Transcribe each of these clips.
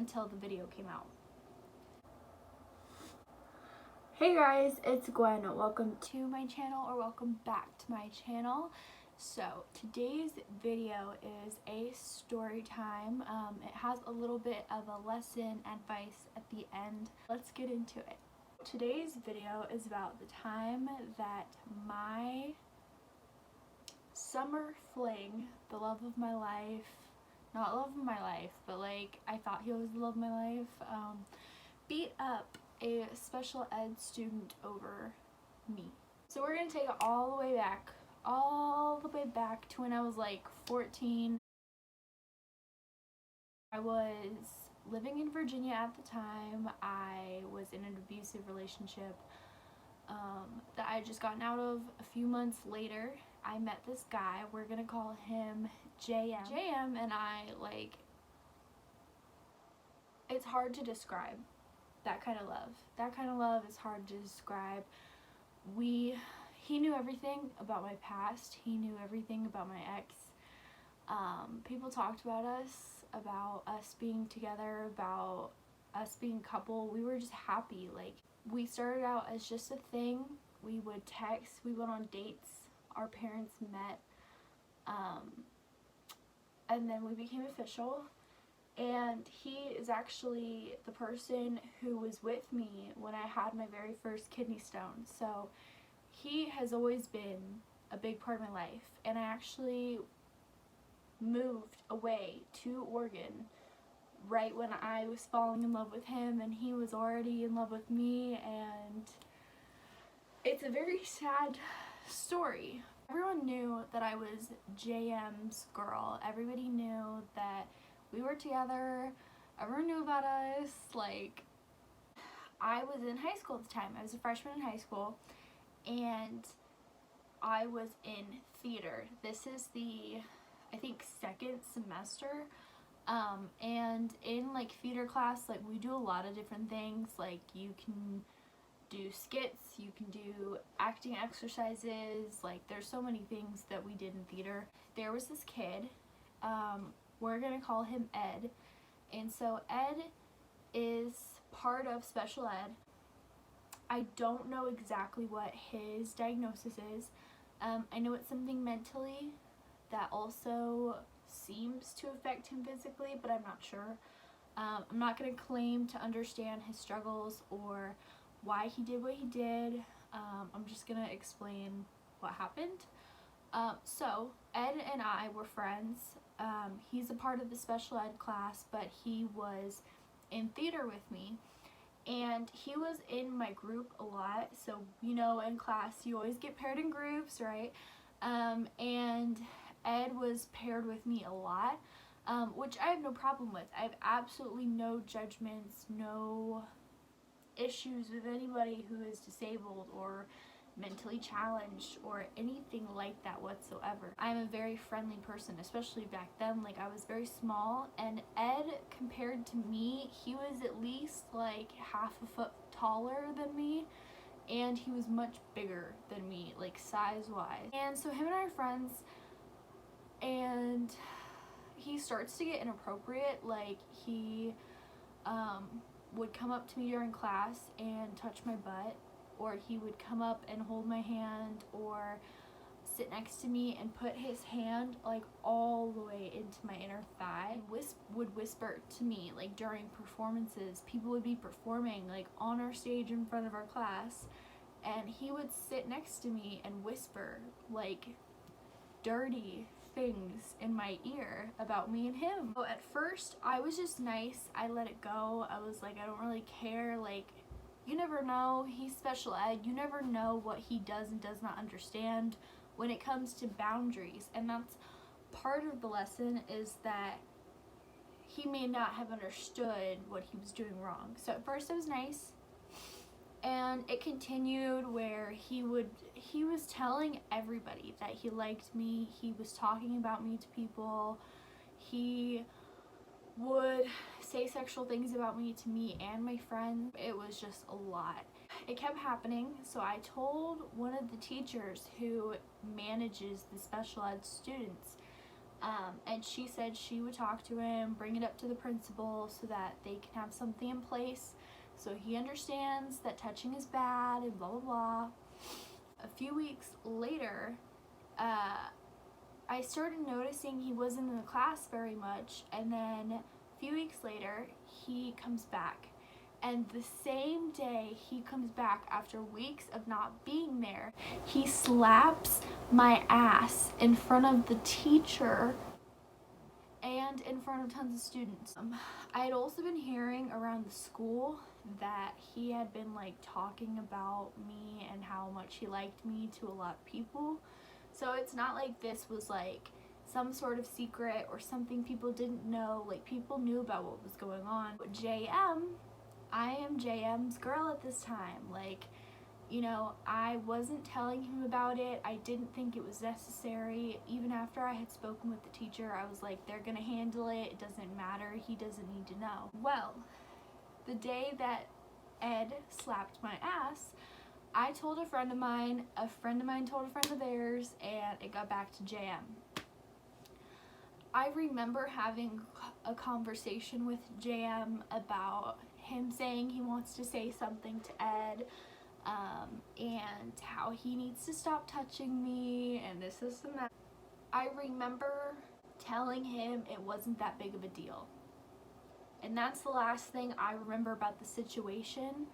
until the video came out. Hey guys, it's Gwen. Welcome to my channel, or welcome back to my channel. So today's video is a story time. It has a little bit of a lesson advice at the end. Let's get into it. Today's video is about the time that my summer fling, the love of my life, not love of my life, but like I thought he was the love of my life, beat up a special ed student over me. So we're gonna take it all the way back to when I was like 14. I was living in Virginia at the time. I was in an abusive relationship that I had just gotten out of. A few months later, I met this guy. We're gonna call him JM. JM and I, like, it's hard to describe that kind of love. That kind of love is hard to describe. He knew everything about my past. He knew everything about my ex. People talked about us being together, about us being a couple. We were just happy. Like, we started out as just a thing. We would text, we went on dates, our parents met, and then we became official. And he is actually the person who was with me when I had my very first kidney stone. So he has always been a big part of my life. And I actually moved away to Oregon right when I was falling in love with him, and he was already in love with me, and it's a very sad story. Everyone knew that I was JM's girl. Everybody knew that we were together. Everyone knew about us. Like, I was in high school at the time. I was a freshman in high school, and I was in theater. This is the, I think, second semester. And in like theater class, like, we do a lot of different things. Like, you can do skits, you can do acting exercises, like there's so many things that we did in theater. There was this kid, we're gonna call him Ed, and so Ed is part of special ed. I don't know exactly what his diagnosis is. I know it's something mentally that also seems to affect him physically, but I'm not sure. I'm not going to claim to understand his struggles or why he did what he did. I'm just going to explain what happened. So Ed and I were friends. He's a part of the special ed class, but he was in theater with me, and he was in my group a lot. So, you know, in class you always get paired in groups, right? And Ed was paired with me a lot, which I have no problem with. I have absolutely no judgments, no issues with anybody who is disabled or mentally challenged or anything like that whatsoever. I'm a very friendly person, especially back then. Like, I was very small, and Ed, compared to me, he was at least like half a foot taller than me, and he was much bigger than me, like size wise. And so him and I are friends, and he starts to get inappropriate. Like, he would come up to me during class and touch my butt, or he would come up and hold my hand or sit next to me and put his hand like all the way into my inner thigh, and would whisper to me, like, during performances. People would be performing like on our stage in front of our class, and he would sit next to me and whisper like dirty things in my ear about me and him. So at first I was just nice. I let it go. I was like, I don't really care. Like, you never know. He's special ed. You never know what he does and does not understand when it comes to boundaries. And that's part of the lesson, is that he may not have understood what he was doing wrong. So at first I was nice, and it continued where he was telling everybody that he liked me. He was talking about me to people. He would say sexual things about me to me and my friends. It was just a lot. It kept happening, so I told one of the teachers who manages the special ed students. And she said she would talk to him, bring it up to the principal so that they can have something in place so he understands that touching is bad and blah blah blah. A few weeks later, I started noticing he wasn't in the class very much, and then a few weeks later he comes back, and the same day he comes back after weeks of not being there, he slaps my ass in front of the teacher and in front of tons of students. I had also been hearing around the school that he had been like talking about me and how much he liked me to a lot of people. So it's not like this was like some sort of secret or something people didn't know. Like, people knew about what was going on. But I am JM's girl at this time. Like, you know, I wasn't telling him about it. I didn't think it was necessary. Even after I had spoken with the teacher, I was like, they're gonna handle it. It doesn't matter. He doesn't need to know. Well, the day that Ed slapped my ass, I told a friend of mine told a friend of theirs, and it got back to JM. I remember having a conversation with JM about him saying he wants to say something to Ed, and how he needs to stop touching me, and this and that. I remember telling him it wasn't that big of a deal. And that's the last thing I remember about the situation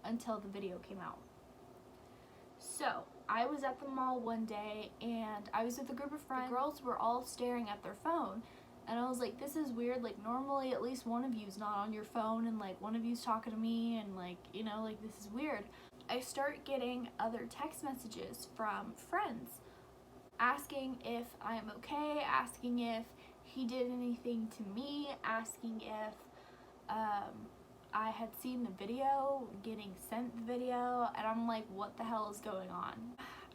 until the video came out. So, I was at the mall one day, and I was with a group of friends. The girls were all staring at their phone, and I was like, this is weird. Like, normally at least one of you's not on your phone, and like one of you's talking to me, and like, you know, like, this is weird. I start getting other text messages from friends asking if I'm okay, asking if he did anything to me, asking if I had seen the video, getting sent the video, and I'm like, what the hell is going on?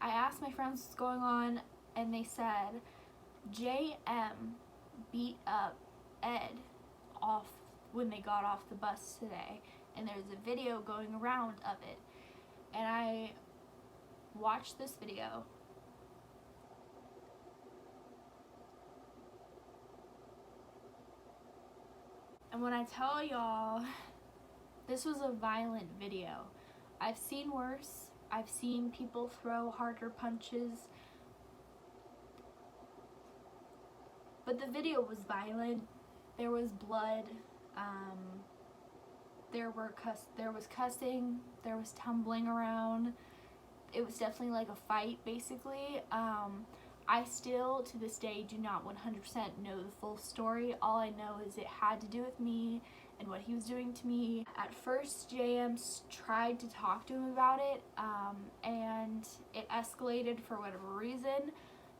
I asked my friends what's going on, and they said JM beat up Ed off when they got off the bus today, and there's a video going around of it. And I watched this video. And when I tell y'all, this was a violent video. I've seen worse. I've seen people throw harder punches. But the video was violent. There was blood. There was cussing. There was tumbling around. It was definitely like a fight, basically. I still, to this day, do not 100% know the full story. All I know is it had to do with me and what he was doing to me. At first, JM tried to talk to him about it, and it escalated for whatever reason,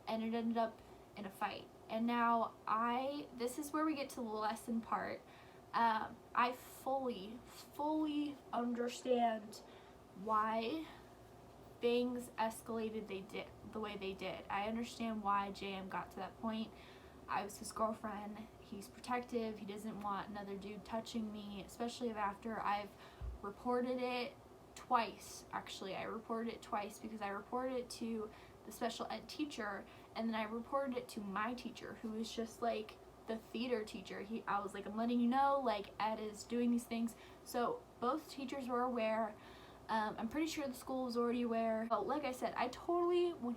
and it ended up in a fight. And now this is where we get to the lesson part. I fully understand why things escalated the way they did. I understand why JM got to that point. I was his girlfriend. He's protective. He doesn't want another dude touching me, especially after I've reported it twice. Actually, I reported it twice because I reported it to the special ed teacher, and then I reported it to my teacher, who is just like the theater teacher. I was like, I'm letting you know, like, Ed is doing these things. So both teachers were aware. I'm pretty sure the school was already aware. But like I said, I totally 100%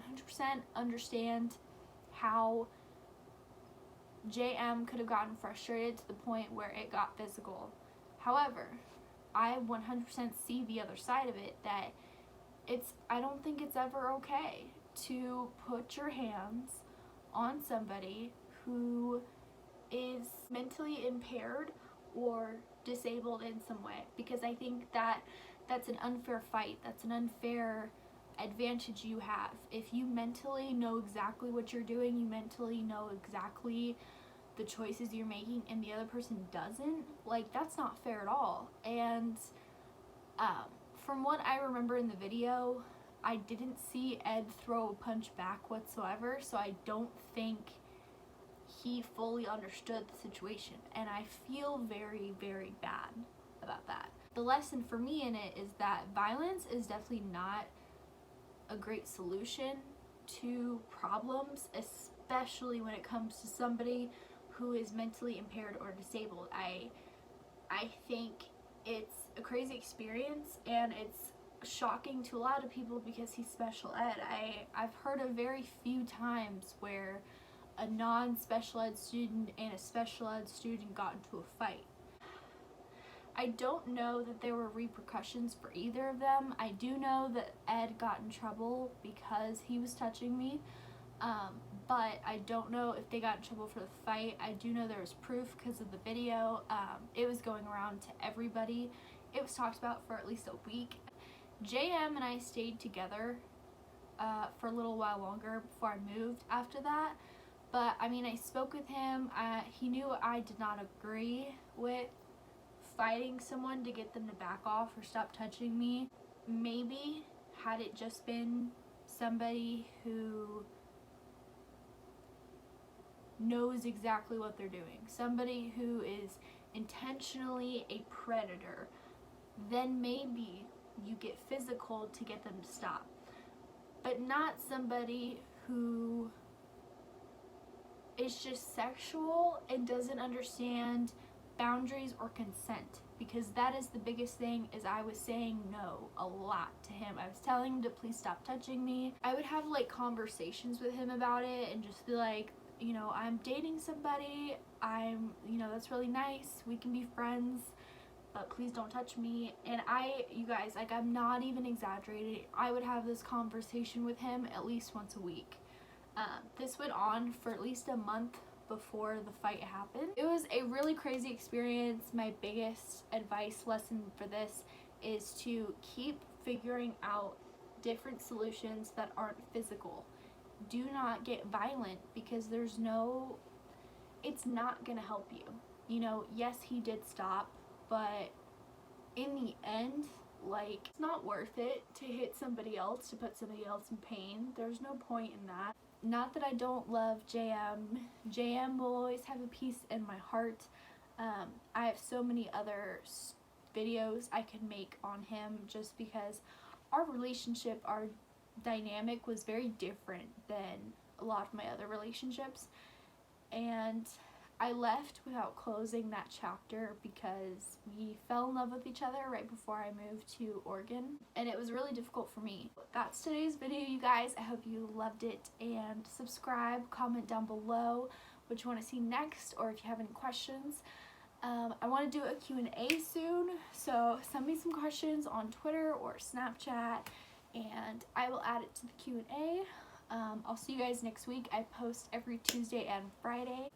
understand how JM could have gotten frustrated to the point where it got physical. However, I 100% see the other side of it, that I don't think it's ever okay to put your hands on somebody who is mentally impaired or disabled in some way, because I think that's an unfair fight. That's an unfair advantage you have. If you mentally know exactly what you're doing, you mentally know exactly the choices you're making, and the other person doesn't, like, that's not fair at all. And from what I remember in the video, I didn't see Ed throw a punch back whatsoever, so I don't think he fully understood the situation, and I feel very, very bad about that. The lesson for me in it is that violence is definitely not a great solution to problems, especially when it comes to somebody who is mentally impaired or disabled. I think it's a crazy experience, and it's shocking to a lot of people because he's special ed. I've heard of very few times where a non-special ed student and a special ed student got into a fight. I don't know that there were repercussions for either of them. I do know that Ed got in trouble because he was touching me, but I don't know if they got in trouble for the fight. I do know there was proof because of the video. It was going around to everybody. It was talked about for at least a week. JM and I stayed together for a little while longer before I moved after that. But I mean, I spoke with him. He knew I did not agree with fighting someone to get them to back off or stop touching me. Maybe had it just been somebody who knows exactly what they're doing, somebody who is intentionally a predator, then maybe you get physical to get them to stop. But not somebody who is just sexual and doesn't understand boundaries or consent, because that is the biggest thing. Is I was saying no a lot to him. I was telling him to please stop touching me. I would have like conversations with him about it and just be like, you know, I'm dating somebody, you know, that's really nice, we can be friends, but please don't touch me. And you guys, like, I'm not even exaggerating, I would have this conversation with him at least once a week. This went on for at least a month before the fight happened. It was a really crazy experience. My biggest advice lesson for this is to keep figuring out different solutions that aren't physical. Do not get violent, because it's not gonna help you. You know, yes, he did stop, but in the end, like, it's not worth it to hit somebody else, to put somebody else in pain. There's no point in that. Not that I don't love JM. JM will always have a piece in my heart. I have so many other videos I could make on him, just because our relationship, our dynamic was very different than a lot of my other relationships. And I left without closing that chapter because we fell in love with each other right before I moved to Oregon, and it was really difficult for me. That's today's video, you guys. I hope you loved it, and subscribe, comment down below what you want to see next, or if you have any questions. I want to do a Q&A soon, so send me some questions on Twitter or Snapchat, and I will add it to the Q&A. I'll see you guys next week. I post every Tuesday and Friday.